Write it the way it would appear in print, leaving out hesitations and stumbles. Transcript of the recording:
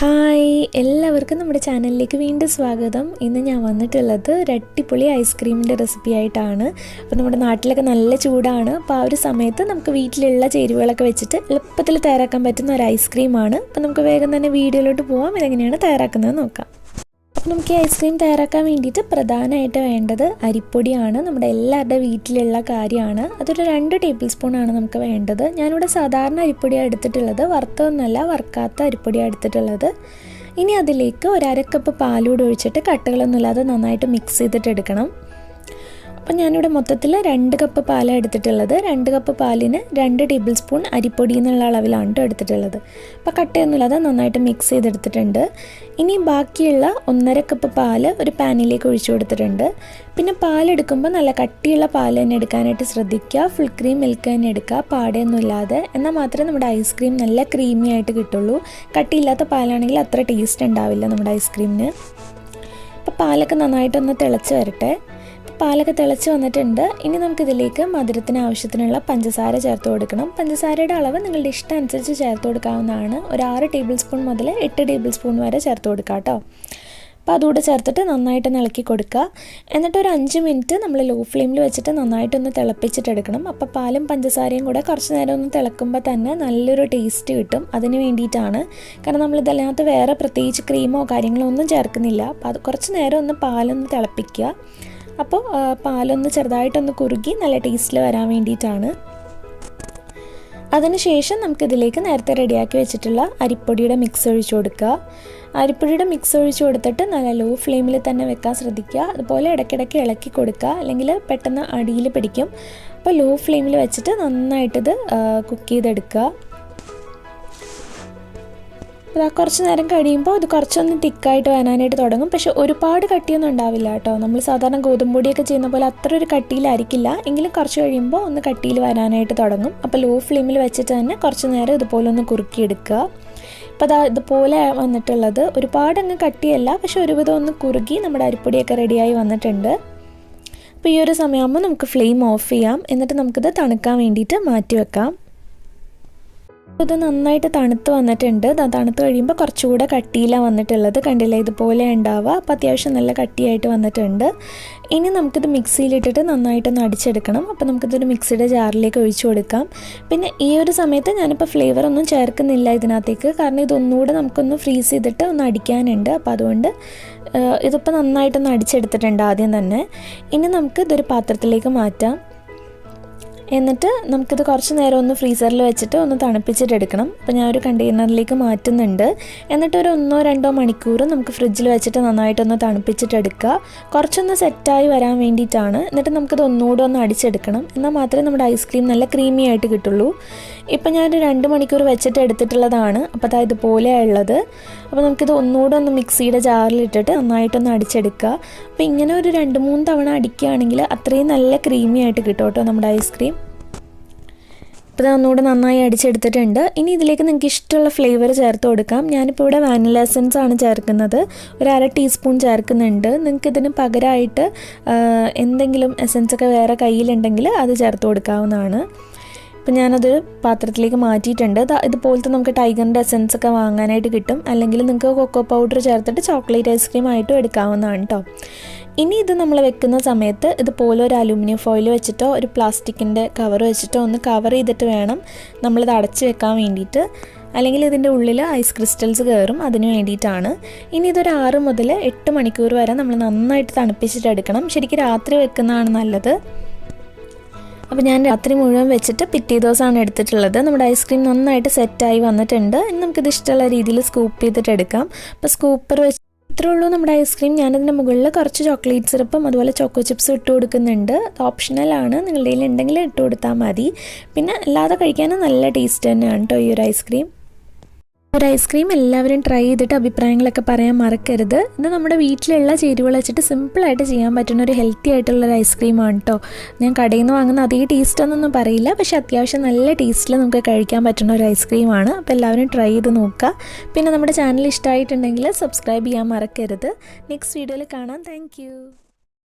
Hi, എല്ലാവർക്കും നമ്മുടെ ചാനലിലേക്ക് വീണ്ടും സ്വാഗതം. ഇന്ന് ഞാൻ വന്നിട്ടുള്ളത് ഒരു അടിപൊളി ഐസ്ക്രീമിൻ്റെ റെസിപ്പി ആയിട്ടാണ്. അപ്പോൾ നമ്മുടെ നാട്ടിലൊക്കെ നല്ല ചൂടാണ്. അപ്പോൾ ആ ഒരു സമയത്ത് നമുക്ക് വീട്ടിലുള്ള ചേരുവകളൊക്കെ വെച്ചിട്ട് എളുപ്പത്തിൽ തയ്യാറാക്കാൻ പറ്റുന്ന ഒരു ഐസ്ക്രീമാണ്. അപ്പോൾ നമുക്ക് വേഗം തന്നെ വീഡിയോയിലോട്ട് പോകാം. ഇതെങ്ങനെയാണ് തയ്യാറാക്കുന്നത് നോക്കാം. അപ്പോൾ നമുക്ക് ഈ ഐസ്ക്രീം തയ്യാറാക്കാൻ വേണ്ടിയിട്ട് പ്രധാനമായിട്ട് വേണ്ടത് അരിപ്പൊടിയാണ്. നമ്മുടെ എല്ലാവരുടെ വീട്ടിലുള്ള കാര്യമാണ്. അതൊരു 2 ടേബിൾ സ്പൂണാണ് നമുക്ക് വേണ്ടത്. ഞാനിവിടെ സാധാരണ അരിപ്പൊടിയാണ് എടുത്തിട്ടുള്ളത്, വറുത്തൊന്നല്ല, വറുക്കാത്ത അരിപ്പൊടിയാണ് എടുത്തിട്ടുള്ളത്. ഇനി അതിലേക്ക് ഒരു 1/2 കപ്പ് പാലൂടെ ഒഴിച്ചിട്ട് കട്ടകളൊന്നുമില്ലാതെ നന്നായിട്ട് മിക്സ് ചെയ്തിട്ട് എടുക്കണം. അപ്പോൾ ഞാനിവിടെ മൊത്തത്തിൽ 2 കപ്പ് പാലാണ് എടുത്തിട്ടുള്ളത്. 2 കപ്പ് പാലിന് 2 ടേബിൾ സ്പൂൺ അരിപ്പൊടി എന്നുള്ള അളവിലാണ് കേട്ടോ എടുത്തിട്ടുള്ളത്. അപ്പോൾ കട്ടയൊന്നുമില്ലാതെ നന്നായിട്ട് മിക്സ് ചെയ്തെടുത്തിട്ടുണ്ട്. ഇനി ബാക്കിയുള്ള 1/2 കപ്പ് പാൽ ഒരു പാനിലേക്ക് ഒഴിച്ചു കൊടുത്തിട്ടുണ്ട്. പിന്നെ പാലെടുക്കുമ്പോൾ നല്ല കട്ടിയുള്ള പാൽ തന്നെ എടുക്കാനായിട്ട് ശ്രദ്ധിക്കുക. ഫുൾ ക്രീം മിൽക്ക് തന്നെ എടുക്കുക, പാടയൊന്നുമില്ലാതെ. എന്നാൽ മാത്രമേ നമ്മുടെ ഐസ്ക്രീം നല്ല ക്രീമി ആയിട്ട് കിട്ടുള്ളൂ. കട്ടിയില്ലാത്ത പാലാണെങ്കിൽ അത്ര ടേസ്റ്റ് ഉണ്ടാവില്ല നമ്മുടെ ഐസ്ക്രീമിന്. അപ്പോൾ പാലൊക്കെ നന്നായിട്ടൊന്ന് തിളച്ച് വരട്ടെ. പാലൊക്കെ തിളച്ച് വന്നിട്ടുണ്ട്. ഇനി നമുക്കിതിലേക്ക് മധുരത്തിന് ആവശ്യത്തിനുള്ള പഞ്ചസാര ചേർത്ത് കൊടുക്കണം. പഞ്ചസാരയുടെ അളവ് നിങ്ങളുടെ ഇഷ്ടം അനുസരിച്ച് ചേർത്ത് കൊടുക്കാവുന്നതാണ്. ഒരു 6 ടേബിൾ സ്പൂൺ മുതൽ 8 ടേബിൾ സ്പൂൺ വരെ ചേർത്ത് കൊടുക്കുക കേട്ടോ. അപ്പോൾ അതുകൂടെ ചേർത്തിട്ട് നന്നായിട്ട് ഇളക്കി കൊടുക്കുക. എന്നിട്ട് ഒരു 5 മിനിറ്റ് നമ്മൾ ലോ ഫ്ലെയിമിൽ വെച്ചിട്ട് നന്നായിട്ടൊന്ന് തിളപ്പിച്ചിട്ടെടുക്കണം. അപ്പോൾ പാലും പഞ്ചസാരയും കൂടെ കുറച്ച് നേരം ഒന്ന് തിളക്കുമ്പോൾ തന്നെ നല്ലൊരു ടേസ്റ്റ് കിട്ടും. അതിന് വേണ്ടിയിട്ടാണ്. കാരണം നമ്മളിതല്ലാത്ത വേറെ പ്രത്യേകിച്ച് ക്രീമോ കാര്യങ്ങളോ ഒന്നും ചേർക്കുന്നില്ല. അപ്പോൾ അത് കുറച്ച് നേരം ഒന്ന് പാലൊന്ന് തിളപ്പിക്കുക. അപ്പോൾ പാലൊന്ന് ചെറുതായിട്ടൊന്ന് കുറുകി നല്ല ടേസ്റ്റിൽ വരാൻ വേണ്ടിയിട്ടാണ്. അതിനുശേഷം നമുക്കിതിലേക്ക് നേരത്തെ റെഡിയാക്കി വെച്ചിട്ടുള്ള അരിപ്പൊടിയുടെ മിക്സ് ഒഴിച്ചു കൊടുക്കുക. അരിപ്പൊടിയുടെ മിക്സ് ഒഴിച്ചു കൊടുത്തിട്ട് നല്ല ലോ ഫ്ലെയിമിൽ തന്നെ വെക്കാൻ ശ്രദ്ധിക്കുക. അതുപോലെ ഇടയ്ക്കിടയ്ക്ക് ഇളക്കി കൊടുക്കുക, അല്ലെങ്കിൽ പെട്ടെന്ന് അടിയിൽ പിടിക്കും. അപ്പോൾ ലോ ഫ്ലെയിമിൽ വെച്ചിട്ട് നന്നായിട്ടിത് കുക്ക് ചെയ്തെടുക്കുക. അപ്പോൾ കുറച്ച് നേരം കഴിയുമ്പോൾ ഇത് കുറച്ചൊന്ന് തിക്കായിട്ട് വരാനായിട്ട് തുടങ്ങും. പക്ഷെ ഒരുപാട് കട്ടിയൊന്നും ഉണ്ടാവില്ല കേട്ടോ. നമ്മൾ സാധാരണ ഗോതമ്പൊടിയൊക്കെ ചെയ്യുന്ന പോലെ അത്ര ഒരു കട്ടിയിലായിരിക്കില്ല. എങ്കിലും കുറച്ച് കഴിയുമ്പോൾ ഒന്ന് കട്ടിയിൽ വരാനായിട്ട് തുടങ്ങും. അപ്പോൾ ലോ ഫ്ലെയിമിൽ വെച്ചിട്ട് തന്നെ കുറച്ച് നേരം ഇതുപോലെ ഒന്ന് കുറുക്കിയെടുക്കുക. അപ്പോൾ അതാ ഇതുപോലെ വന്നിട്ടുള്ളത്. ഒരുപാട് അങ്ങ് കട്ടിയല്ല, പക്ഷെ ഒരുവിധം ഒന്ന് കുറുകി നമ്മുടെ അരിപ്പൊടിയൊക്കെ റെഡിയായി വന്നിട്ടുണ്ട്. അപ്പോൾ ഈ ഒരു സമയമാകുമ്പോൾ നമുക്ക് ഫ്ലെയിം ഓഫ് ചെയ്യാം. എന്നിട്ട് നമുക്കിത് തണുക്കാൻ വേണ്ടിയിട്ട് മാറ്റി വെക്കാം. ഇത് നന്നായിട്ട് തണുത്ത് വന്നിട്ടുണ്ട്. തണുത്ത് കഴിയുമ്പോൾ കുറച്ചുകൂടെ കട്ടിയിലാണ് വന്നിട്ടുള്ളത്. കണ്ടില്ലേ, ഇതുപോലെ ഉണ്ടാവുക. അപ്പോൾ അത്യാവശ്യം നല്ല കട്ടിയായിട്ട് വന്നിട്ടുണ്ട്. ഇനി നമുക്കിത് മിക്സിയിലിട്ടിട്ട് നന്നായിട്ടൊന്ന് അടിച്ചെടുക്കണം. അപ്പോൾ നമുക്കിതൊരു മിക്സിയുടെ ജാറിലേക്ക് ഒഴിച്ചു കൊടുക്കാം. പിന്നെ ഈ ഒരു സമയത്ത് ഞാനിപ്പോൾ ഫ്ലേവർ ഒന്നും ചേർക്കുന്നില്ല ഇതിനകത്തേക്ക്. കാരണം ഇതൊന്നുകൂടെ നമുക്കൊന്ന് ഫ്രീസ് ചെയ്തിട്ട് ഒന്ന് അടിക്കാനുണ്ട്. അപ്പോൾ അതുകൊണ്ട് ഇതിപ്പോൾ നന്നായിട്ടൊന്ന് അടിച്ചെടുത്തിട്ടുണ്ട് ആദ്യം തന്നെ. ഇനി നമുക്ക് ഇതൊരു പാത്രത്തിലേക്ക് മാറ്റാം. എന്നിട്ട് നമുക്കിത് കുറച്ച് നേരം ഒന്ന് ഫ്രീസറിൽ വെച്ചിട്ട് ഒന്ന് തണുപ്പിച്ചിട്ടെടുക്കണം. അപ്പോൾ ഞാനൊരു കണ്ടെയ്നറിലേക്ക് മാറ്റുന്നുണ്ട്. എന്നിട്ട് ഒരു 1-2 മണിക്കൂർ നമുക്ക് ഫ്രിഡ്ജിൽ വെച്ചിട്ട് നന്നായിട്ടൊന്ന് തണുപ്പിച്ചിട്ടെടുക്കുക. കുറച്ചൊന്ന് സെറ്റായി വരാൻ വേണ്ടിയിട്ടാണ്. എന്നിട്ട് നമുക്കിത് ഒന്നുകൂടെ ഒന്ന് അടിച്ചെടുക്കണം. എന്നാൽ മാത്രമേ നമ്മുടെ ഐസ്ക്രീം നല്ല ക്രീമി ആയിട്ട് കിട്ടുള്ളൂ. ഇപ്പം ഞാനൊരു 2 മണിക്കൂർ വെച്ചിട്ട് എടുത്തിട്ടുള്ളതാണ്. അപ്പോൾ അതായത് ഇതുപോലെയാണ് ഉള്ളത്. അപ്പോൾ നമുക്കിത് ഒന്നുകൂടെ ഒന്ന് മിക്സിയുടെ ജാറിലിട്ടിട്ട് നന്നായിട്ടൊന്ന് അടിച്ചെടുക്കുക. അപ്പോൾ ഇങ്ങനെ ഒരു 2-3 തവണ അടിക്കുകയാണെങ്കിൽ അത്രയും നല്ല ക്രീമി ആയിട്ട് കിട്ടും കേട്ടോ നമ്മുടെ ഐസ്ക്രീം. അപ്പോൾ ഒന്നുകൂടെ നന്നായി അടിച്ചെടുത്തിട്ടുണ്ട്. ഇനി ഇതിലേക്ക് നിങ്ങൾക്ക് ഇഷ്ടമുള്ള ഫ്ലേവർ ചേർത്ത് കൊടുക്കാം. ഞാനിപ്പോൾ ഇവിടെ വാനില എസൻസ് ആണ് ചേർക്കുന്നത്. ഒരു 1/2 ടീസ്പൂൺ ചേർക്കുന്നുണ്ട്. നിങ്ങൾക്ക് ഇതിന് പകരമായിട്ട് എന്തെങ്കിലും എസൻസൊക്കെ വേറെ കയ്യിലുണ്ടെങ്കിൽ അത് ചേർത്ത് കൊടുക്കാവുന്നതാണ്. ഇപ്പം ഞാനത് പാത്രത്തിലേക്ക് മാറ്റിയിട്ടുണ്ട്. ഇതുപോലത്തെ നമുക്ക് ടൈഗറിൻ്റെ എസൻസ് ഒക്കെ വാങ്ങാനായിട്ട് കിട്ടും. അല്ലെങ്കിൽ നിങ്ങൾക്ക് കൊക്കോ പൗഡർ ചേർത്തിട്ട് ചോക്ലേറ്റ് ഐസ്ക്രീം ആയിട്ടും എടുക്കാവുന്നതാണ് കേട്ടോ. ഇനി ഇത് നമ്മൾ വെക്കുന്ന സമയത്ത് ഇതുപോലെ ഒരു അലൂമിനിയം ഫോയിൽ വെച്ചിട്ടോ ഒരു പ്ലാസ്റ്റിക്കിൻ്റെ കവർ വെച്ചിട്ടോ ഒന്ന് കവർ ചെയ്തിട്ട് വേണം നമ്മളിത് അടച്ച് വെക്കാൻ വേണ്ടിയിട്ട്. അല്ലെങ്കിൽ ഇതിൻ്റെ ഉള്ളിൽ ഐസ് ക്രിസ്റ്റൽസ് കയറും. അതിന് വേണ്ടിയിട്ടാണ്. ഇനി ഇതൊരു 6 മുതൽ 8 മണിക്കൂർ വരെ നമ്മൾ നന്നായിട്ട് തണുപ്പിച്ചിട്ടെടുക്കണം. ശരിക്കും രാത്രി വെക്കുന്നതാണ് നല്ലത്. അപ്പോൾ ഞാൻ രാത്രി മുഴുവൻ വെച്ചിട്ട് പിറ്റേ ദിവസമാണ് എടുത്തിട്ടുള്ളത്. നമ്മുടെ ഐസ്ക്രീം നന്നായിട്ട് സെറ്റായി വന്നിട്ടുണ്ട്. ഇനി നമുക്കിത് ഇഷ്ടമുള്ള രീതിയിൽ സ്കൂപ്പ് ചെയ്തിട്ട് എടുക്കാം. അപ്പോൾ സ്കൂപ്പർ വെച്ച് ഇത്രേ ഉള്ളൂ നമ്മുടെ ഐസ്ക്രീം. ഞാനതിൻ്റെ മുകളിൽ കുറച്ച് ചോക്ലേറ്റ് സിറപ്പും അതുപോലെ ചോക്കോ ചിപ്സും ഇട്ട് കൊടുക്കുന്നുണ്ട്. അത് ഓപ്ഷണലാണ്, നിങ്ങളുടെ കയ്യിൽ ഉണ്ടെങ്കിൽ ഇട്ട് കൊടുത്താൽ മതി. പിന്നെ അല്ലാതെ കഴിക്കാനും നല്ല ടേസ്റ്റ് തന്നെയാണ് കേട്ടോ ഈ ഒരു ഐസ്ക്രീം. ഒരു ഐസ്ക്രീം എല്ലാവരും ട്രൈ ചെയ്തിട്ട് അഭിപ്രായങ്ങളൊക്കെ പറയാൻ മറക്കരുത്. ഇത് നമ്മുടെ വീട്ടിലുള്ള ചേരുവകൾ വെച്ചിട്ട് സിമ്പിളായിട്ട് ചെയ്യാൻ പറ്റുന്ന ഒരു ഹെൽത്തി ആയിട്ടുള്ളൊരു ഐസ്ക്രീമാണ് കേട്ടോ. ഞാൻ കടയിൽ നിന്ന് വാങ്ങുന്ന അതേ ടേസ്റ്റൊന്നും പറയില്ല, പക്ഷേ അത്യാവശ്യം നല്ല ടേസ്റ്റിൽ നമുക്ക് കഴിക്കാൻ പറ്റുന്ന ഒരു ഐസ്ക്രീമാണ്. അപ്പോൾ എല്ലാവരും ട്രൈ ചെയ്ത് നോക്കുക. പിന്നെ നമ്മുടെ ചാനൽ ഇഷ്ടമായിട്ടുണ്ടെങ്കിൽ സബ്സ്ക്രൈബ് ചെയ്യാൻ മറക്കരുത്. നെക്സ്റ്റ് വീഡിയോയിൽ കാണാം. താങ്ക്